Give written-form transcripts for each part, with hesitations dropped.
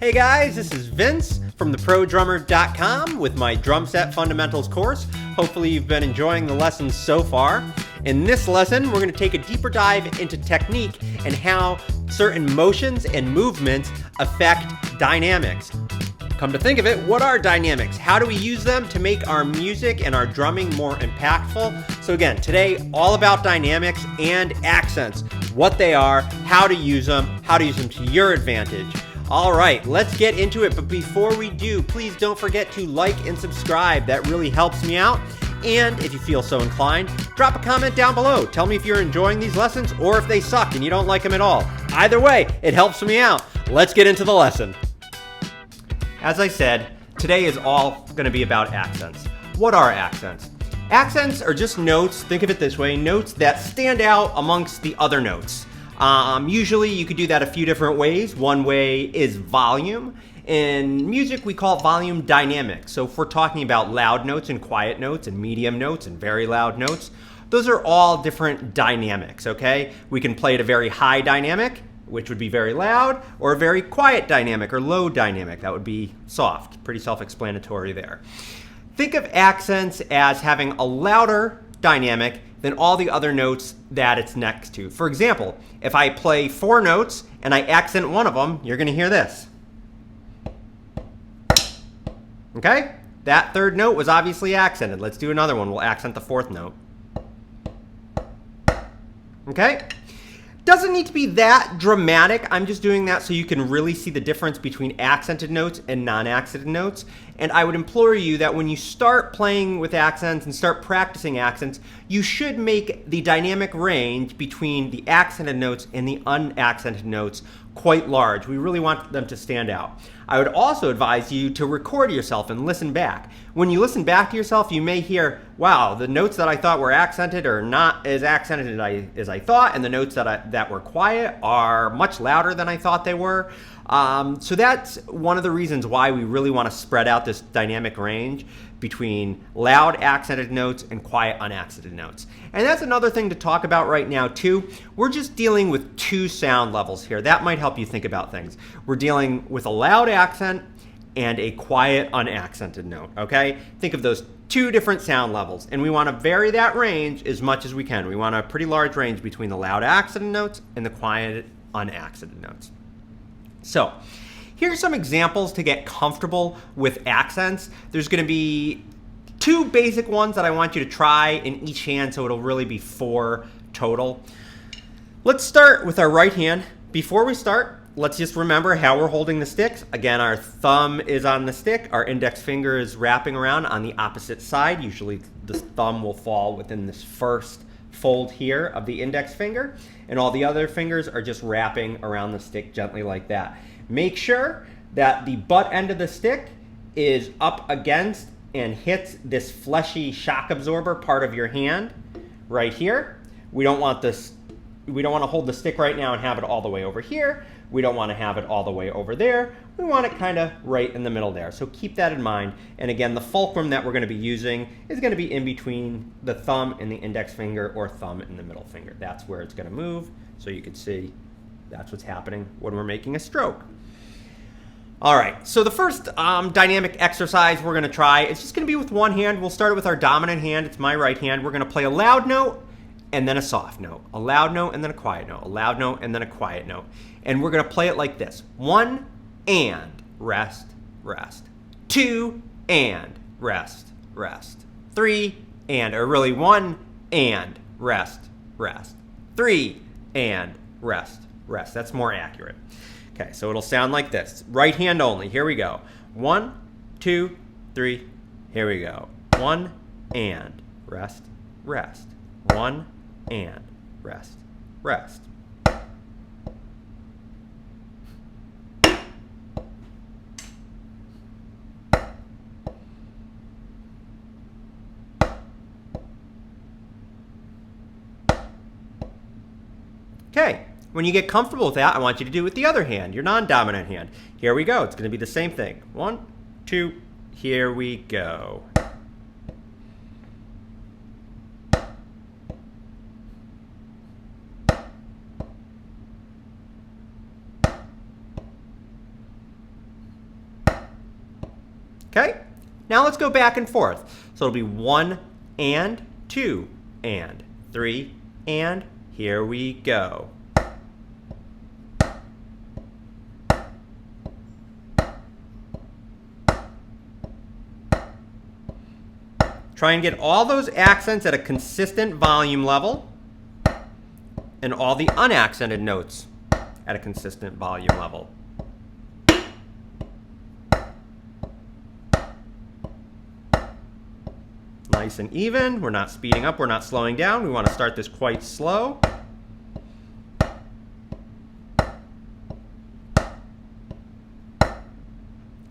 Hey guys, this is Vince from TheProDrummer.com with my drum set fundamentals course. Hopefully you've been enjoying the lessons so far. In this lesson, we're going to take a deeper dive into technique and how certain motions and movements affect dynamics. Come to think of it, what are dynamics? How do we use them to make our music and our drumming more impactful? So again, today, all about dynamics and accents, what they are, how to use them to your advantage. All right, let's get into it. But before we do, please don't forget to like and subscribe. That really helps me out. And if you feel so inclined, drop a comment down below. Tell me if you're enjoying these lessons or if they suck and you don't like them at all. Either way, it helps me out. Let's get into the lesson. As I said, today is all going to be about accents. What are accents? Accents are just notes, think of it this way, notes that stand out amongst the other notes. Usually you could do that a few different ways. One way is volume. In music, we call it volume dynamics. So if we're talking about loud notes and quiet notes and medium notes and very loud notes, those are all different dynamics, okay? We can play at a very high dynamic, which would be very loud, or a very quiet dynamic or low dynamic. That would be soft, pretty self-explanatory there. Think of accents as having a louder dynamic than all the other notes that it's next to. For example, if I play 4 notes and I accent one of them, you're gonna hear this. Okay? That third note was obviously accented. Let's do another one. We'll accent the 4th note. Okay? Doesn't need to be that dramatic. I'm just doing that so you can really see the difference between accented notes and non-accented notes. And I would implore you that when you start playing with accents and start practicing accents, you should make the dynamic range between the accented notes and the unaccented notes quite large. We really want them to stand out. I would also advise you to record yourself and listen back. When you listen back to yourself, you may hear, wow, the notes that I thought were accented are not as accented as I thought, and the notes that were quiet are much louder than I thought they were. So that's one of the reasons why we really want to spread out this dynamic range between loud accented notes and quiet unaccented notes. And that's another thing to talk about right now too. We're just dealing with 2 sound levels here. That might help you think about things. We're dealing with a loud accent and a quiet unaccented note, okay? Think of those 2 different sound levels, and we want to vary that range as much as we can. We want a pretty large range between the loud accented notes and the quiet unaccented notes. So, here's some examples to get comfortable with accents. There's going to be 2 basic ones that I want you to try in each hand, so it'll really be 4 total. Let's start with our right hand. Before we start, let's just remember how we're holding the sticks. Again, our thumb is on the stick. Our index finger is wrapping around on the opposite side. Usually the thumb will fall within this first fold here of the index finger, and all the other fingers are just wrapping around the stick gently like that. Make sure that the butt end of the stick is up against and hits this fleshy shock absorber part of your hand right here. We don't want to hold the stick right now and have it all the way over here. We don't want to have it all the way over there. We want it kind of right in the middle there. So keep that in mind. And again, the fulcrum that we're going to be using is going to be in between the thumb and the index finger, or thumb and the middle finger. That's where it's going to move. So you can see that's what's happening when we're making a stroke. All right, so the first dynamic exercise we're going to try, it's just going to be with one hand. We'll start with our dominant hand. It's my right hand. We're going to play a loud note and then a soft note, a loud note and then a quiet note, a loud note and then a quiet note. And we're going to play it like this. 1 and rest, rest. 2 and rest, rest. 3 and, or really 1 and rest, rest. 3 and rest, rest. That's more accurate. Okay, so it'll sound like this. Right hand only. Here we go. 1, 2, 3. Here we go. 1 and rest, rest. 1 and rest, rest. Okay, when you get comfortable with that, I want you to do it with the other hand, your non-dominant hand. Here we go. It's going to be the same thing. 1, 2, here we go. Okay? Now let's go back and forth. So it'll be 1 and 2 and 3 and here we go. Try and get all those accents at a consistent volume level and all the unaccented notes at a consistent volume level. Nice and even. We're not speeding up, we're not slowing down. We want to start this quite slow.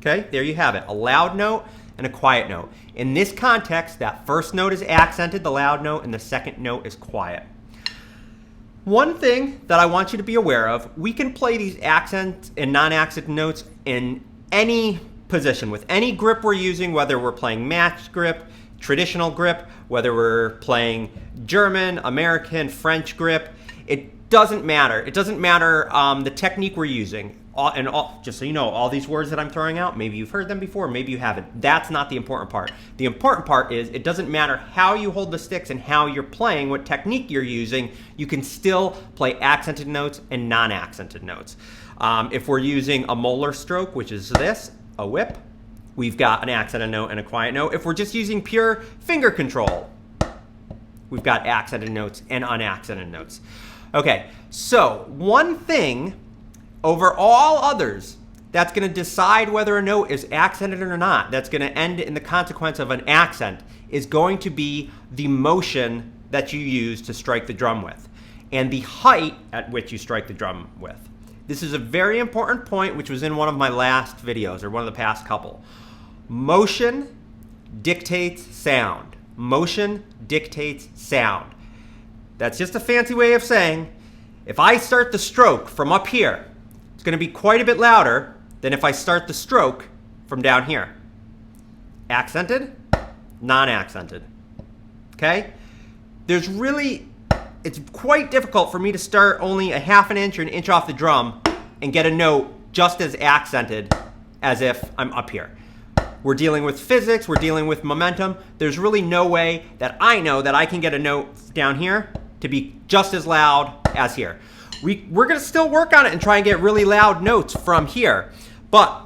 Okay, there you have it. A loud note and a quiet note. In this context, that first note is accented, the loud note, and the second note is quiet. One thing that I want you to be aware of, we can play these accent and non-accent notes in any position, with any grip we're using, whether we're playing match grip, traditional grip, whether we're playing German, American, French grip. It doesn't matter. It doesn't matter the technique we're using. Just so you know, all these words that I'm throwing out, maybe you've heard them before, maybe you haven't. That's not the important part. The important part is it doesn't matter how you hold the sticks and how you're playing, what technique you're using, you can still play accented notes and non-accented notes. If we're using a molar stroke, which is this, a whip, we've got an accented note and a quiet note. If we're just using pure finger control, we've got accented notes and unaccented notes. Okay, so one thing over all others that's going to decide whether a note is accented or not, that's going to end in the consequence of an accent, is going to be the motion that you use to strike the drum with and the height at which you strike the drum with. This is a very important point, which was in one of my last videos, or one of the past couple. Motion dictates sound. Motion dictates sound. That's just a fancy way of saying, if I start the stroke from up here, it's going to be quite a bit louder than if I start the stroke from down here. Accented, non-accented. Okay? It's quite difficult for me to start only a half an inch or an inch off the drum and get a note just as accented as if I'm up here. We're dealing with physics, we're dealing with momentum. There's really no way that I know that I can get a note down here to be just as loud as here. We're going to still work on it and try and get really loud notes from here. But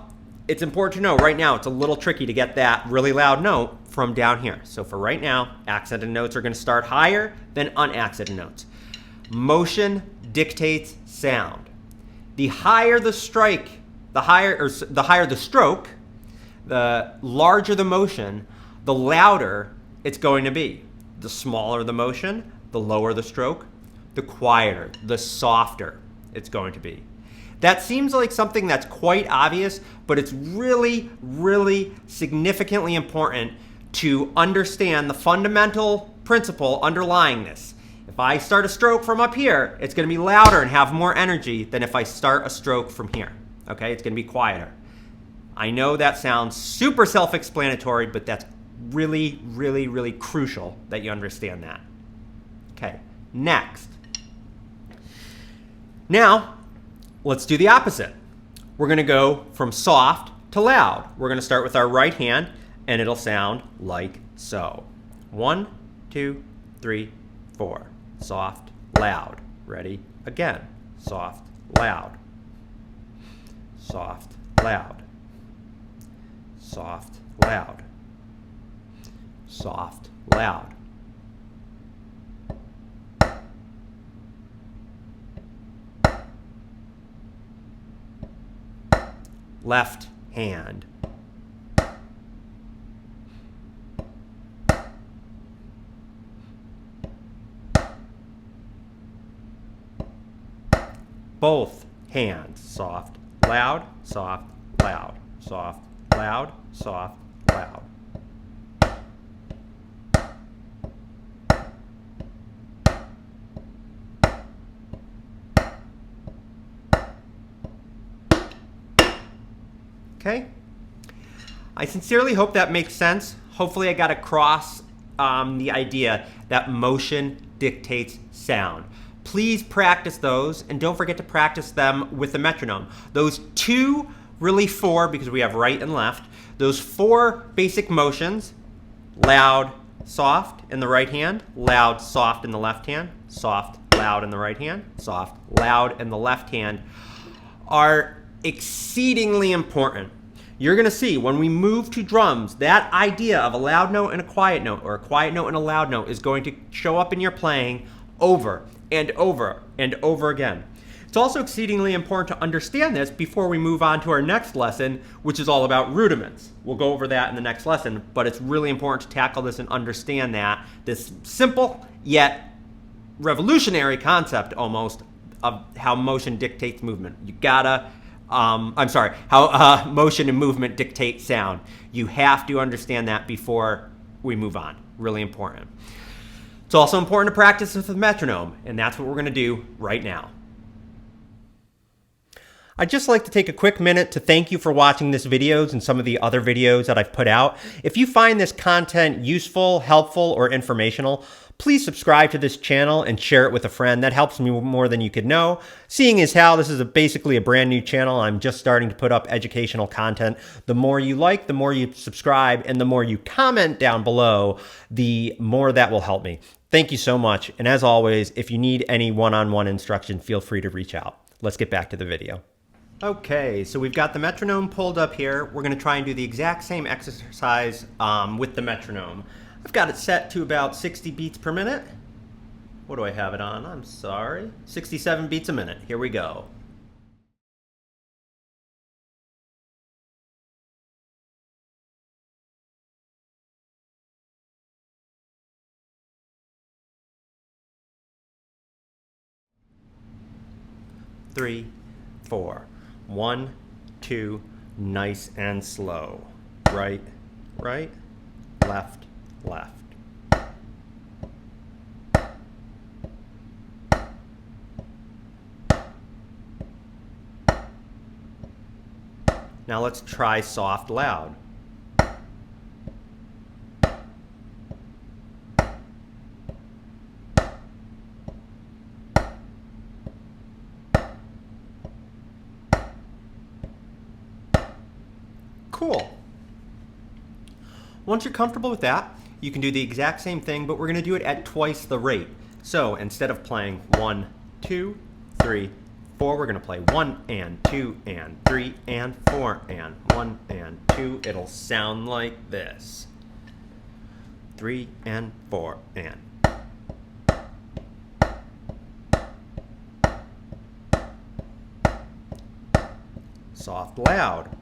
it's important to know right now it's a little tricky to get that really loud note from down here. So for right now, accented notes are going to start higher than unaccented notes. Motion dictates sound. The higher the strike, the higher the stroke, the larger the motion, the louder it's going to be. The smaller the motion, the lower the stroke, the quieter, the softer it's going to be. That seems like something that's quite obvious, but it's really, really significantly important to understand the fundamental principle underlying this. If I start a stroke from up here, it's going to be louder and have more energy than if I start a stroke from here. Okay, it's going to be quieter. I know that sounds super self-explanatory, but that's really, really, really crucial that you understand that. Okay, next. Now, let's do the opposite. We're going to go from soft to loud. We're going to start with our right hand, and it'll sound like so. 1, 2, 3, 4. Soft, loud. Ready? Again. Soft, loud. Soft, loud. Soft, loud. Soft, loud. Left hand. Both hands. Soft, loud, soft, loud, soft, loud, soft, loud. Okay? I sincerely hope that makes sense. Hopefully I got across the idea that motion dictates sound. Please practice those, and don't forget to practice them with the metronome. Those two, really four, because we have right and left, Those 4 basic motions, loud, soft in the right hand, loud, soft in the left hand, soft, loud in the right hand, soft, loud in the left hand, are exceedingly important. You're going to see when we move to drums, that idea of a loud note and a quiet note, or a quiet note and a loud note, is going to show up in your playing over and over and over again. It's also exceedingly important to understand this before we move on to our next lesson, which is all about rudiments. We'll go over that in the next lesson, but it's really important to tackle this and understand that, this simple yet revolutionary concept almost of how motion dictates movement. You gotta, how motion and movement dictate sound. You have to understand that before we move on. Really important. It's also important to practice with the metronome, and that's what we're gonna do right now. I'd just like to take a quick minute to thank you for watching this videos and some of the other videos that I've put out. If you find this content useful, helpful, or informational, please subscribe to this channel and share it with a friend. That helps me more than you could know. Seeing as how this is basically a brand new channel, I'm just starting to put up educational content. The more you like, the more you subscribe, and the more you comment down below, the more that will help me. Thank you so much. And as always, if you need any one-on-one instruction, feel free to reach out. Let's get back to the video. Okay, so we've got the metronome pulled up here. We're going to try and do the exact same exercise with the metronome. I've got it set to about 60 beats per minute. What do I have it on? I'm sorry. 67 beats a minute. Here we go. Three, 4. 1, 2, nice and slow. Right, right, left, left. Now let's try soft, loud. Cool. Once you're comfortable with that, you can do the exact same thing, but we're going to do it at twice the rate. So instead of playing 1, 2, 3, 4, we're going to play 1 and 2 and 3 and 4 and 1 and 2. It'll sound like this. 3 and 4 and. Soft, loud.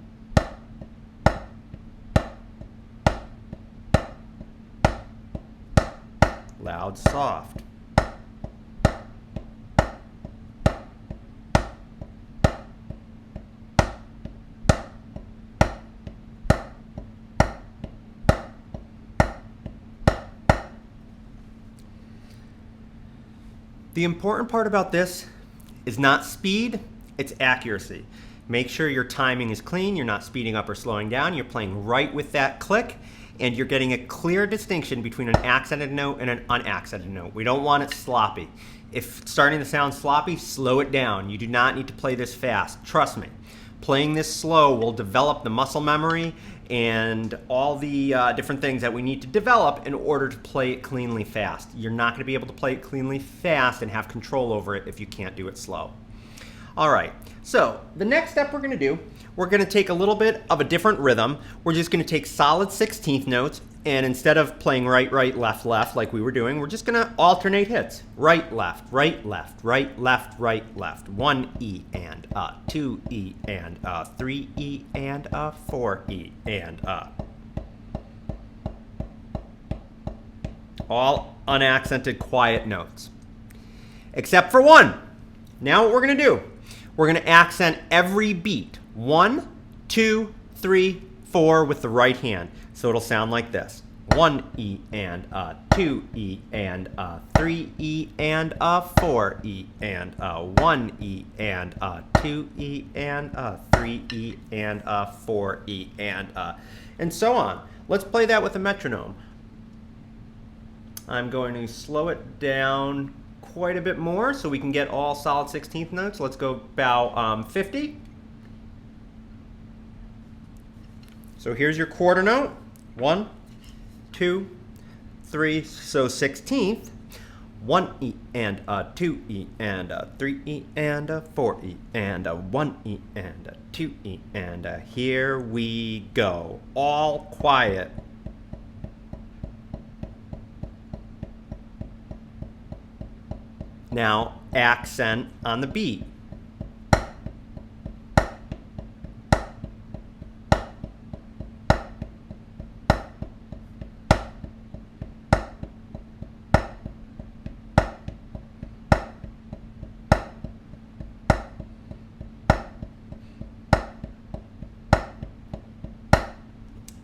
Loud, soft. The important part about this is not speed, it's accuracy. Make sure your timing is clean, you're not speeding up or slowing down, you're playing right with that click, and you're getting a clear distinction between an accented note and an unaccented note. We don't want it sloppy. If it's starting to sound sloppy, slow it down. You do not need to play this fast. Trust me. Playing this slow will develop the muscle memory and all the different things that we need to develop in order to play it cleanly fast. You're not going to be able to play it cleanly fast and have control over it if you can't do it slow. All right, so the next step we're going to do, we're going to take a little bit of a different rhythm. We're just going to take solid 16th notes, and instead of playing right, right, left, left like we were doing, we're just going to alternate hits. Right, left, right, left, right, left, right, left. 1 E and 2 E and 3 E and 4 E and all unaccented quiet notes. Except for one. Now what we're going to do, we're going to accent every beat. 1, 2, 3, 4 with the right hand. So it'll sound like this. 1 E and 2 E and 3 E and 4 E and 1 E and 2 E and 3 E and 4 E and so on. Let's play that with a metronome. I'm going to slow it down quite a bit more so we can get all solid 16th notes. Let's go about 50. So here's your quarter note. 1, 2, 3, so 16th. 1 E and a 2 E and a 3 E and a 4 E and a 1 E and a 2 E and a here we go. All quiet. Now accent on the beat.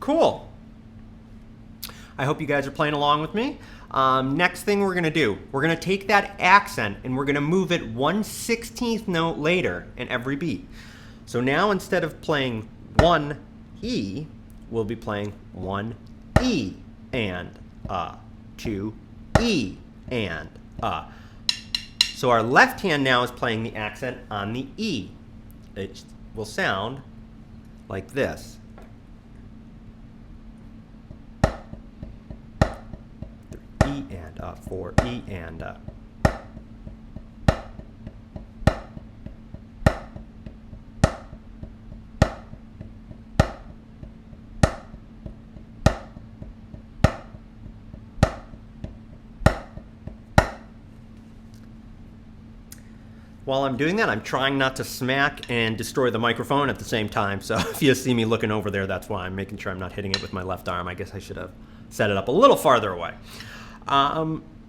Cool. I hope you guys are playing along with me. Next thing we're going to do, we're going to take that accent and we're going to move it 1/16th note later in every beat. So now instead of playing 1 E, we'll be playing 1 E and 2 E and So our left hand now is playing the accent on the E. It will sound like this. 3 E and 4 E and 'While I'm doing that, I'm trying not to smack and destroy the microphone at the same time. So if you see me looking over there, that's why I'm making sure I'm not hitting it with my left arm. I guess I should have set it up a little farther away.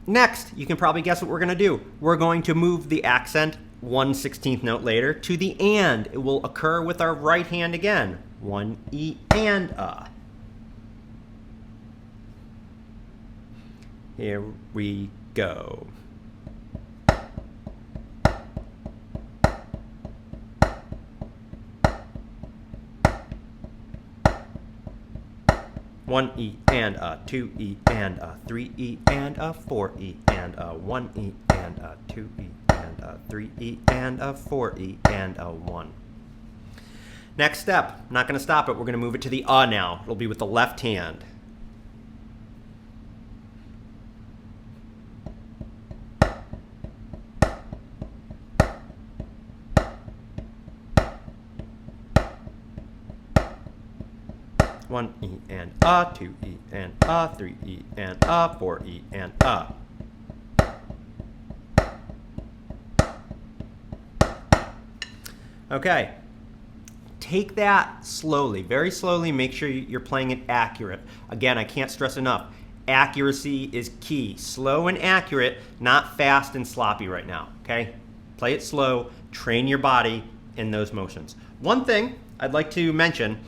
Next, you can probably guess what we're going to do. We're going to move the accent 1/16th note later to the and. It will occur with our right hand again. 1 E and Here we go. One E and 2 E and 3 E and 4 E and 1 E and 2 E and 3 E and 4 E and 1. Next step, not going to stop it. We're going to move it to the now. It'll be with the left hand. One E and 2 E and 3 E and 4 E and Okay. Take that slowly, very slowly. Make sure you're playing it accurate. Again, I can't stress enough. Accuracy is key. Slow and accurate, not fast and sloppy right now. Okay? Play it slow. Train your body in those motions. One thing I'd like to mention.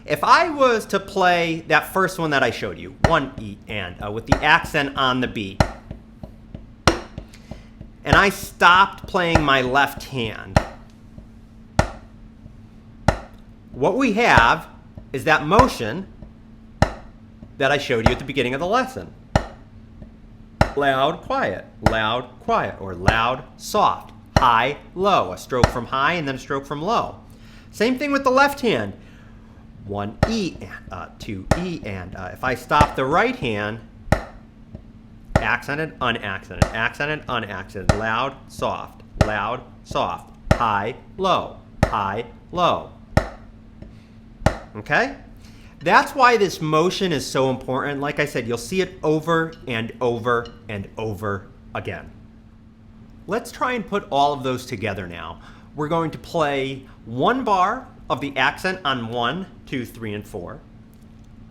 If I was to play that first one that I showed you, 1 E and with the accent on the beat, and I stopped playing my left hand, what we have is that motion that I showed you at the beginning of the lesson. Loud, quiet, or loud, soft, high, low, a stroke from high and then a stroke from low. Same thing with the left hand. 1 E and 2 E and if I stop the right hand, accented, unaccented, accented, unaccented, loud, soft, high, low, high, low. Okay? That's why this motion is so important. Like I said, you'll see it over and over and over again. Let's try and put all of those together now. We're going to play one bar of the accent on 1, 2, 3, and 4.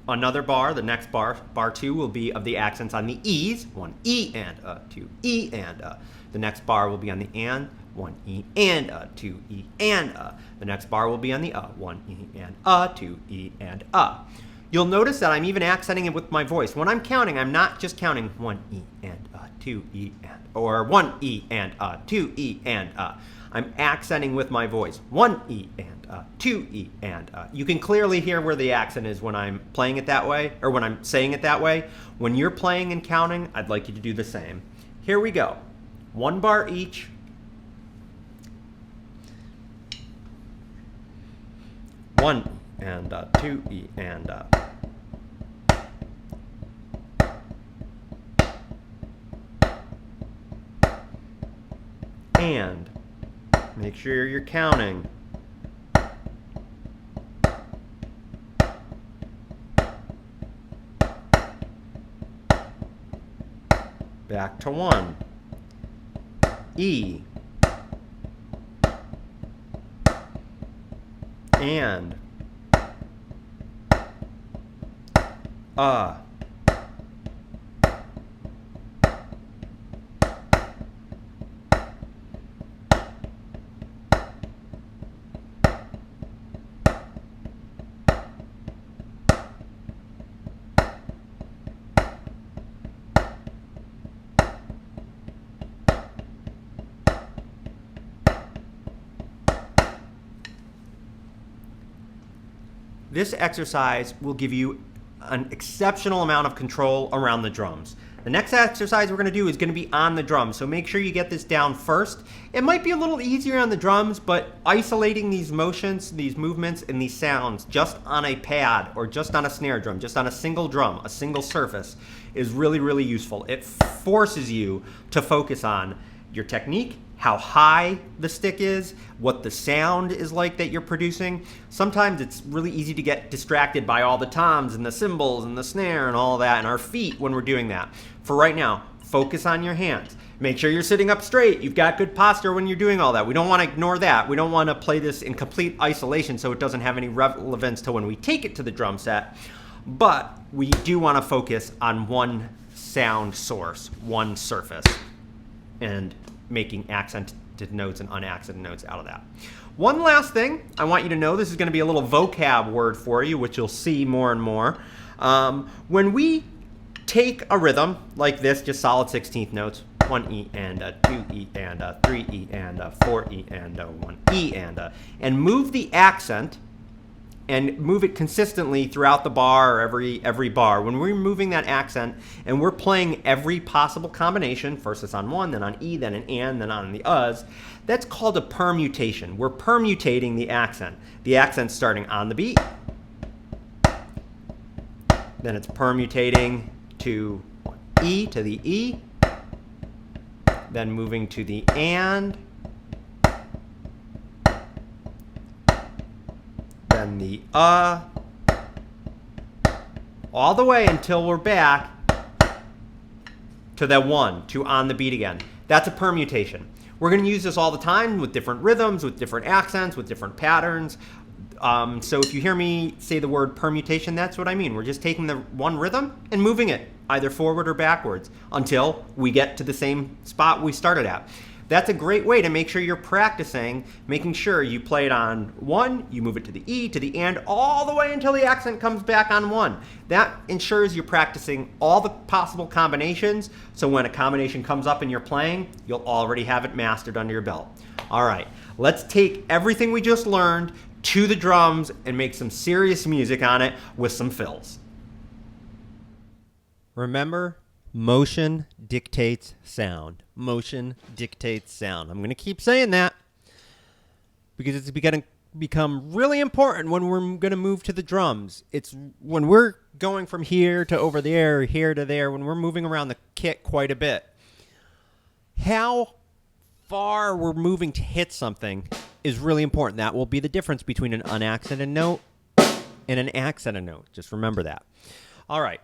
Another bar, the next bar, bar 2, will be of the accents on the E's, 1 E and 2 E and The next bar will be on the and, 1 E and 2 E and The next bar will be on the 1 E and 2 E and You'll notice that I'm even accenting it with my voice. When I'm counting, I'm not just counting 1 E and 2 E and, or 1 E and 2 E and I'm accenting with my voice. 1 E and 2 E and You can clearly hear where the accent is when I'm playing it that way, or when I'm saying it that way. When you're playing and counting, I'd like you to do the same. Here we go. One bar each. One and a, 2 E and a. And make sure you're counting. Back to 1. E. And. This exercise will give you an exceptional amount of control around the drums. The next exercise we're going to do is going to be on the drums, so make sure you get this down first. It might be a little easier on the drums, but isolating these motions, these movements, and these sounds just on a pad or just on a snare drum, just on a single drum, a single surface, is really, really useful. It forces you to focus on your technique, how high the stick is, what the sound is like that you're producing. Sometimes it's really easy to get distracted by all the toms and the cymbals and the snare and all that and our feet when we're doing that. For right now, focus on your hands. Make sure you're sitting up straight. You've got good posture when you're doing all that. We don't want to ignore that. We don't want to play this in complete isolation so it doesn't have any relevance to when we take it to the drum set. But we do want to focus on one sound source, one surface, and making accented notes and unaccented notes out of that. One last thing I want you to know, this is going to be a little vocab word for you, which you'll see more and more. When we take a rhythm like this, just solid 16th notes, 1 E and a, 2 E and a, 3 E and a, 4 E and a, 1 E and a, and move the accent and move it consistently throughout the bar or every bar. When we're moving that accent and we're playing every possible combination, first it's on 1, then on E, then an and, then on the us, that's called a permutation. We're permutating the accent. The accent's starting on the beat, then it's permutating to E, to the E, then moving to the and, then the all the way until we're back to that 1, to on the beat again. That's a permutation. We're going to use this all the time with different rhythms, with different accents, with different patterns. So if you hear me say the word permutation, that's what I mean. We're just taking the one rhythm and moving it either forward or backwards until we get to the same spot we started at. That's a great way to make sure you're practicing, making sure you play it on 1, you move it to the E, to the and, all the way until the accent comes back on 1. That ensures you're practicing all the possible combinations, so when a combination comes up and you're playing, you'll already have it mastered under your belt. All right, let's take everything we just learned to the drums and make some serious music on it with some fills. Remember, motion dictates sound. Motion dictates sound. I'm going to keep saying that because it's going to become really important when we're going to move to the drums. It's when we're going from here to over there, here to there, when we're moving around the kit quite a bit. How far we're moving to hit something is really important. That will be the difference between an unaccented note and an accented note. Just remember that. All right.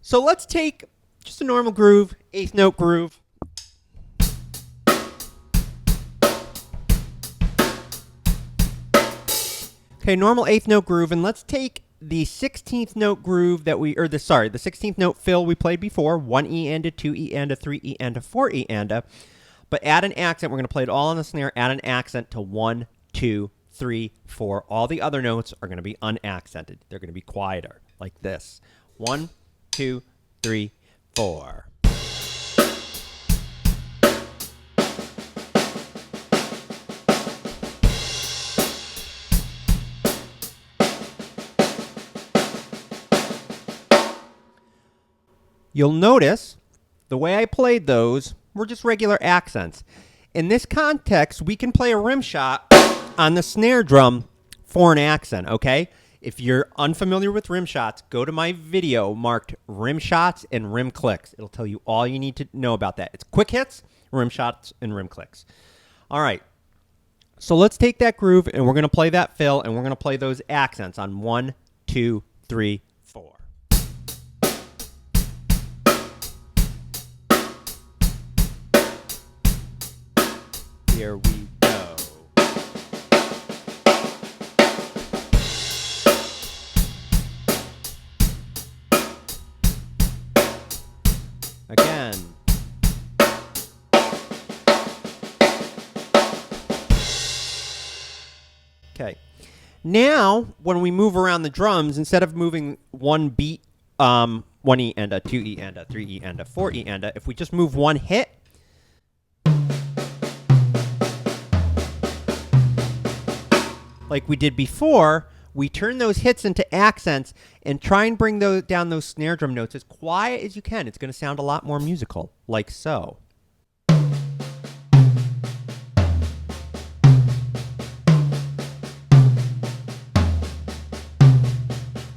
So let's take just a normal groove, 8th note groove. Okay, normal 8th note groove, and let's take the 16th note groove that the 16th note fill we played before, 1 E and a, 2 E and a, 3 E and a, 4 E and a, but add an accent. We're going to play it all on the snare, add an accent to 1, 2, 3, 4. All the other notes are going to be unaccented. They're going to be quieter, like this. 1, 2, 3, 4. You'll notice the way I played those were just regular accents. In this context, we can play a rim shot on the snare drum for an accent, okay? If you're unfamiliar with rim shots, go to my video marked rim shots and rim clicks. It'll tell you all you need to know about that. It's quick hits, rim shots, and rim clicks. All right. So let's take that groove, and we're going to play that fill, and we're going to play those accents on 1, 2, 3, 4. Here we go. Again. Okay. Now, when we move around the drums, instead of moving one beat, 1 E and a 2 E and a 3 E and a 4 E and a, if we just move one hit, like we did before, we turn those hits into accents and try and bring down those snare drum notes as quiet as you can. It's going to sound a lot more musical, like so.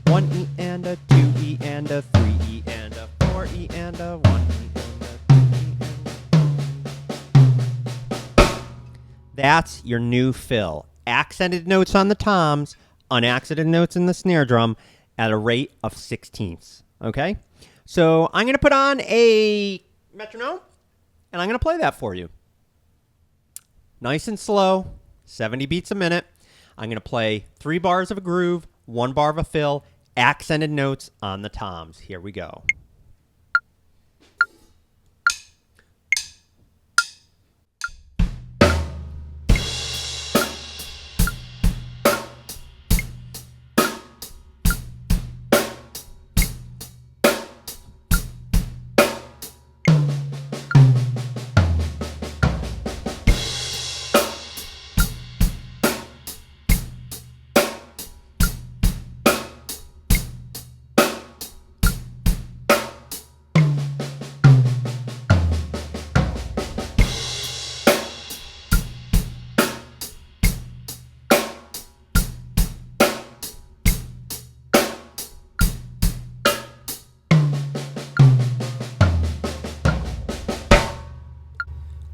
1 E and a 2 E and a 3 E and a 4 E and a 1 E and a 2 E and a... That's your new fill. Accented notes on the toms, unaccented notes in the snare drum at a rate of 16ths. Okay? So I'm going to put on a metronome, and I'm going to play that for you. Nice and slow, 70 beats a minute. I'm going to play 3 bars of a groove, 1 bar of a fill, accented notes on the toms. Here we go.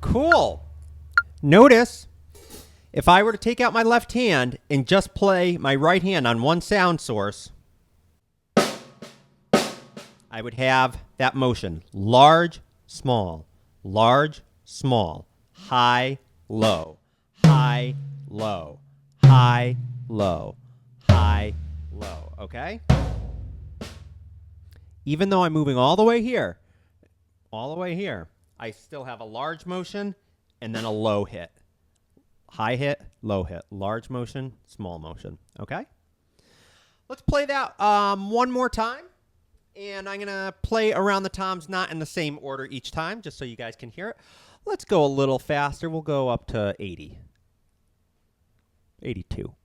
Cool. Notice, if I were to take out my left hand and just play my right hand on one sound source, I would have that motion. Large, small, high, low, high, low, high, low, high, low. Okay? Even though I'm moving all the way here, I still have a large motion and then a low hit. High hit, low hit. Large motion, small motion. Okay? Let's play that one more time. And I'm going to play around the toms, not in the same order each time, just so you guys can hear it. Let's go a little faster. We'll go up to 80. 82.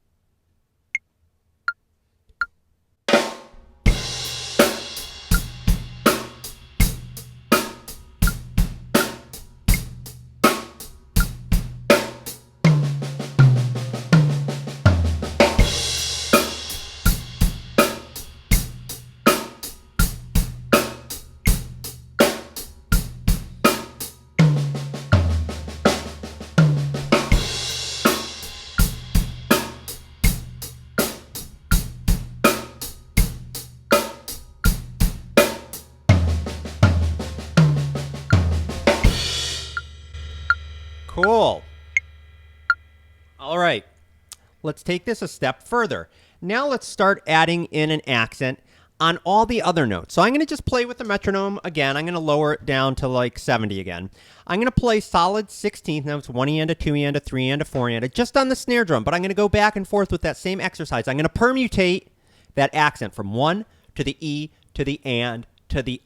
Cool. All right. Let's take this a step further. Now let's start adding in an accent on all the other notes. So I'm going to just play with the metronome again. I'm going to lower it down to like 70 again. I'm going to play solid 16th notes, 1 E and a 2 E and a 3 and a 4 and a, just on the snare drum, but I'm going to go back and forth with that same exercise. I'm going to permutate that accent from 1 to the E to the and to the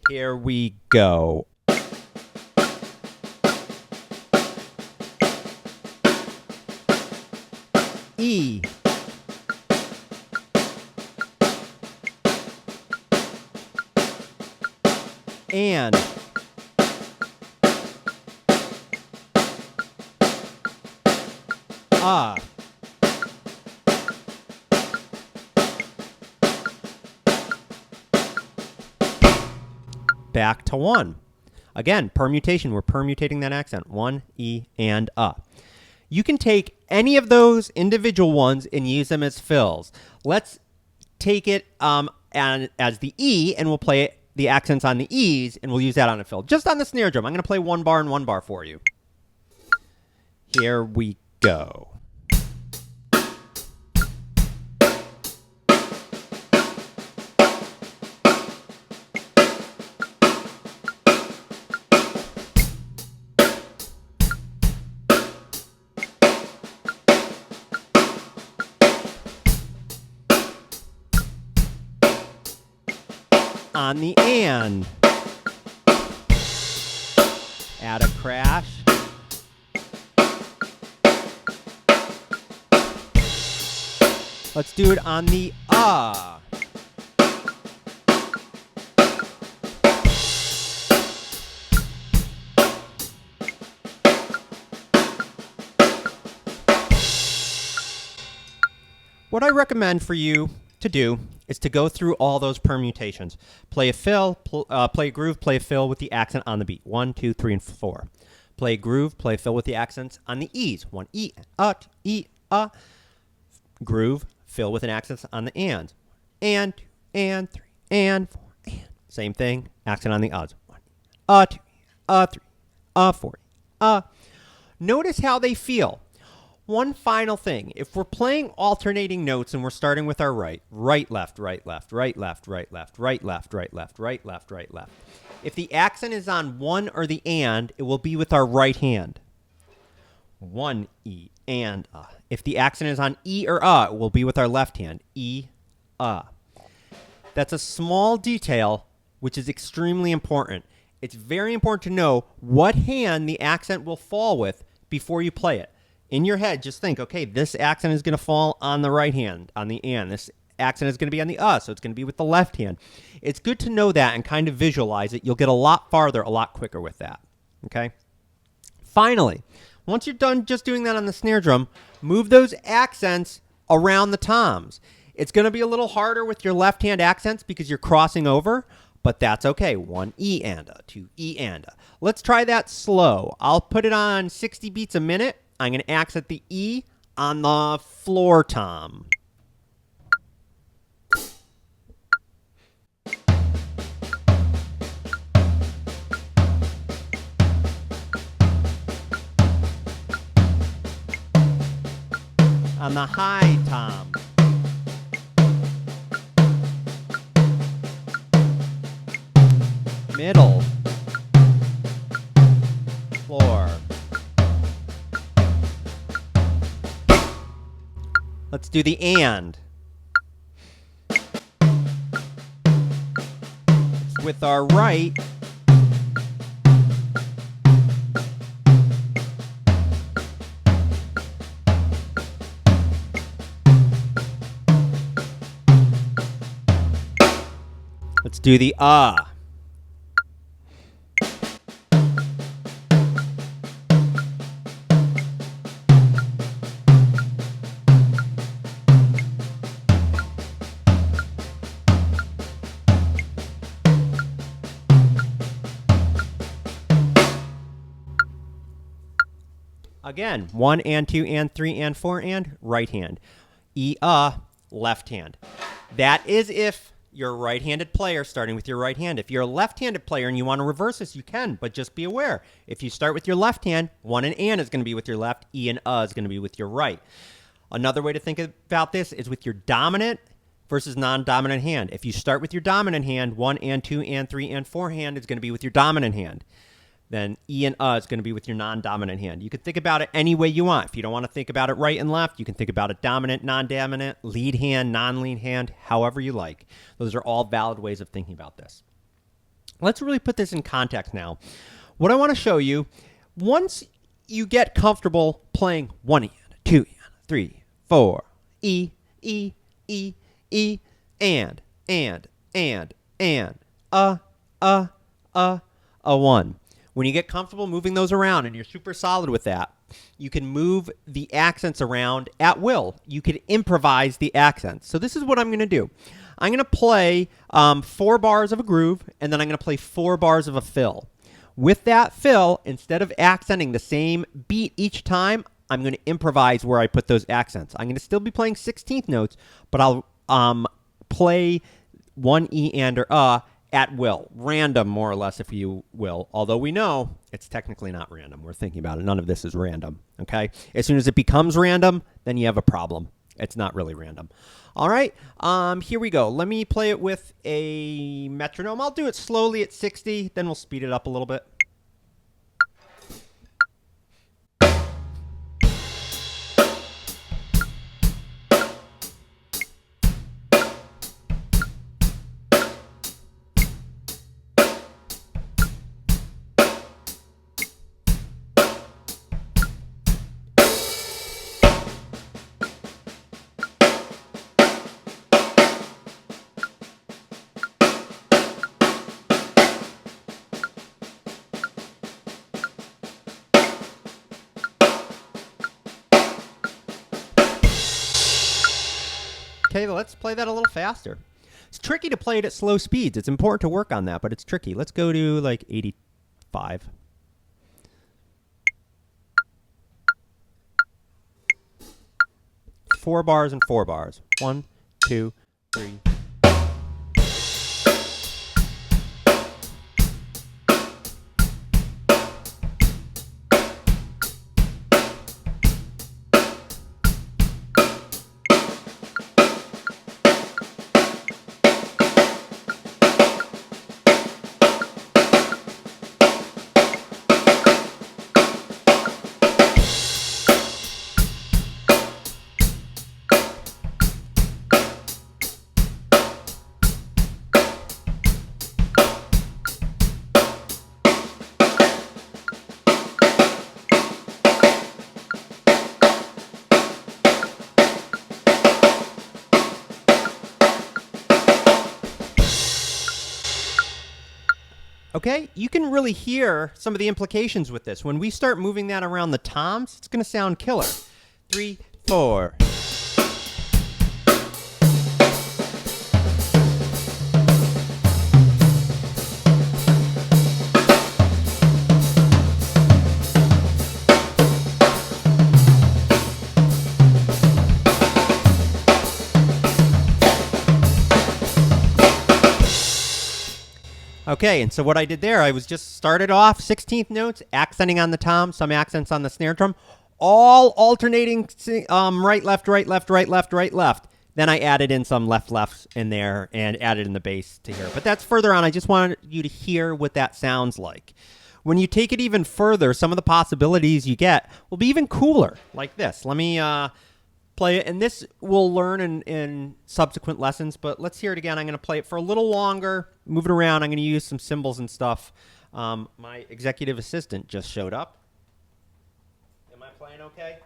Here we go. E. And. Back to 1. Again, permutation. We're permutating that accent. 1, E, and You can take any of those individual ones and use them as fills. Let's take it and as the E, and we'll play the accents on the E's, and we'll use that on a fill. Just on the snare drum. I'm going to play 1 bar and 1 bar for you. Here we go. On the and, add a crash. Let's do it on the What I recommend for you to do is to go through all those permutations. Play a fill, play a groove, play a fill with the accent on the beat. 1, 2, 3, and 4. Play a groove, play a fill with the accents on the E's. 1 E, E, groove, fill with an accent on the ands. And 2, and 3, and 4, and. Same thing, accent on the U's. 1, 2, 3, 4. Notice how they feel. One final thing, if we're playing alternating notes and we're starting with our right, left, right, left, right, left, right, left, right, left, right, left, right, left, right, left. If the accent is on 1 or the and, it will be with our right hand. 1 E and If the accent is on E or it will be with our left hand. E, That's a small detail which is extremely important. It's very important to know what hand the accent will fall with before you play it. In your head, just think, okay, this accent is going to fall on the right hand, on the and. This accent is going to be on the so it's going to be with the left hand. It's good to know that and kind of visualize it. You'll get a lot farther, a lot quicker with that, okay? Finally, once you're done just doing that on the snare drum, move those accents around the toms. It's going to be a little harder with your left hand accents because you're crossing over, but that's okay. 1 E and 2 E and Let's try that slow. I'll put it on 60 beats a minute. I'm going to accent the E on the floor tom. On the high tom. Middle. Floor. Let's do the and. With our right. Let's do the Again, 1 and 2 and 3 and 4 and right hand. E, left hand. That is if you're a right-handed player starting with your right hand. If you're a left-handed player and you want to reverse this, you can, but just be aware. If you start with your left hand, 1 and is going to be with your left, E and is going to be with your right. Another way to think about this is with your dominant versus non-dominant hand. If you start with your dominant hand, 1 and 2 and 3 and 4 hand is going to be with your dominant hand. Then E and is going to be with your non-dominant hand. You can think about it any way you want. If you don't want to think about it right and left, you can think about it dominant, non-dominant, lead hand, non-lead hand, however you like. Those are all valid ways of thinking about this. Let's really put this in context now. What I want to show you, once you get comfortable playing 1 and, 2 and, 3, 4, E, E, E, E, and, a 1. When you get comfortable moving those around and you're super solid with that, you can move the accents around at will. You can improvise the accents. So this is what I'm going to do. I'm going to play 4 bars of a groove, and then I'm going to play 4 bars of a fill. With that fill, instead of accenting the same beat each time, I'm going to improvise where I put those accents. I'm going to still be playing 16th notes, but I'll play one E and or at will. Random, more or less, if you will. Although we know it's technically not random. We're thinking about it. None of this is random, okay? As soon as it becomes random, then you have a problem. It's not really random. All right, here we go. Let me play it with a metronome. I'll do it slowly at 60, then we'll speed it up a little bit. Okay, let's play that a little faster. It's tricky to play it at slow speeds. It's important to work on that, but it's tricky. Let's go to like 85. Four bars and 4 bars. 1, 2, 3. Okay, you can really hear some of the implications with this. When we start moving that around the toms, it's going to sound killer. 3, 4. Okay, and so what I did there, I was just started off 16th notes, accenting on the tom, some accents on the snare drum, all alternating right, left, right, left, right, left, right, left. Then I added in some left, lefts in there and added in the bass to here. But that's further on. I just wanted you to hear what that sounds like. When you take it even further, some of the possibilities you get will be even cooler, like this. Let me play it, and this we'll learn in subsequent lessons, but let's hear it again. I'm going to play it for a little longer, move it around. I'm going to use some cymbals and stuff. My executive assistant just showed up. Am I playing okay?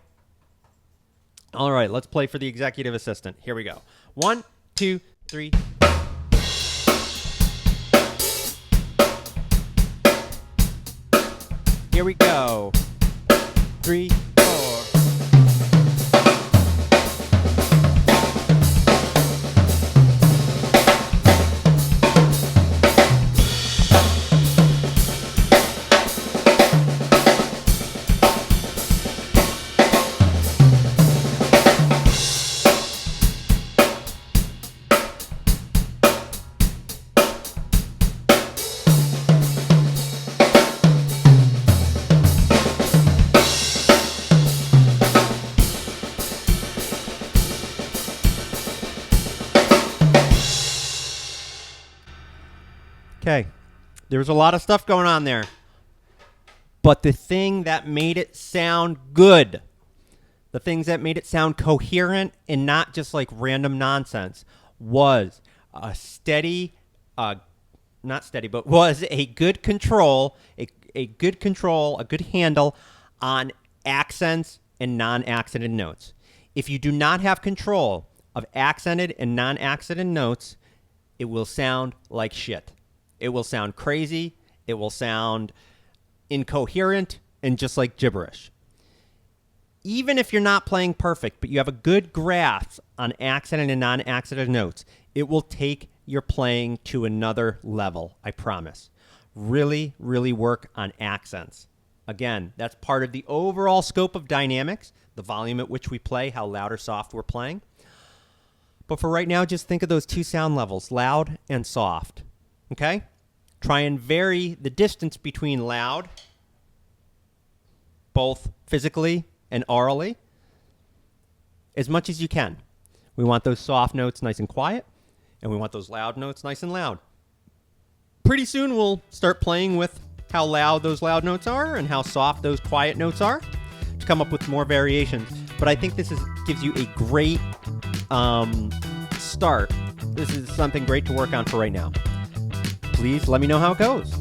All right, let's play for the executive assistant. Here we go. 1, 2, 3. Here we go. 3, 4. Okay, there's a lot of stuff going on there. But the thing that made it sound good, the things that made it sound coherent and not just like random nonsense, was a steady, not steady, but was a good control, a good handle on accents and non-accented notes. If you do not have control of accented and non-accented notes, it will sound like shit. It will sound crazy. It will sound incoherent, and just like gibberish. Even if you're not playing perfect, but you have a good grasp on accented and non-accented notes, it will take your playing to another level, I promise. Really, really work on accents. Again, that's part of the overall scope of dynamics, the volume at which we play, how loud or soft we're playing. But for right now, just think of those two sound levels, loud and soft. Okay? Try and vary the distance between loud, both physically and aurally, as much as you can. We want those soft notes nice and quiet, and we want those loud notes nice and loud. Pretty soon we'll start playing with how loud those loud notes are and how soft those quiet notes are to come up with more variations. But I think this gives you a great start. This is something great to work on for right now. Please let me know how it goes.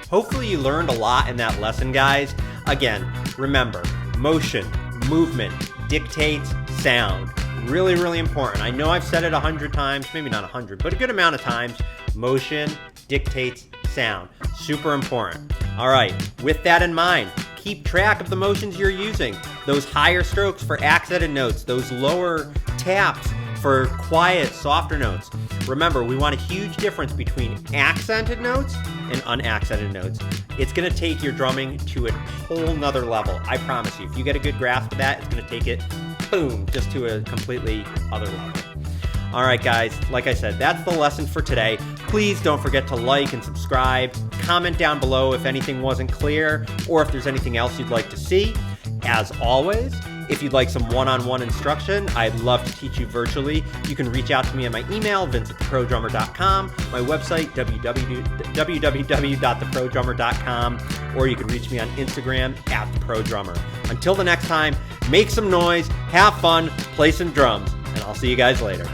Hopefully you learned a lot in that lesson, guys. Again, remember, motion, movement, dictates sound. Really, really important. I know I've said it 100 times, maybe not 100, but a good amount of times. Motion dictates sound. Super important. All right, with that in mind, keep track of the motions you're using. Those higher strokes for accented notes, those lower taps for quiet, softer notes. Remember, we want a huge difference between accented notes and unaccented notes. It's going to take your drumming to a whole nother level. I promise you. If you get a good grasp of that, it's going to take it, boom, just to a completely other level. All right, guys, like I said, that's the lesson for today. Please don't forget to like and subscribe. Comment down below if anything wasn't clear or if there's anything else you'd like to see. As always, if you'd like some one-on-one instruction, I'd love to teach you virtually. You can reach out to me at my email, vince@theprodrummer.com, my website, www.theprodrummer.com, or you can reach me on Instagram @TheProDrummer. Until the next time, make some noise, have fun, play some drums, and I'll see you guys later.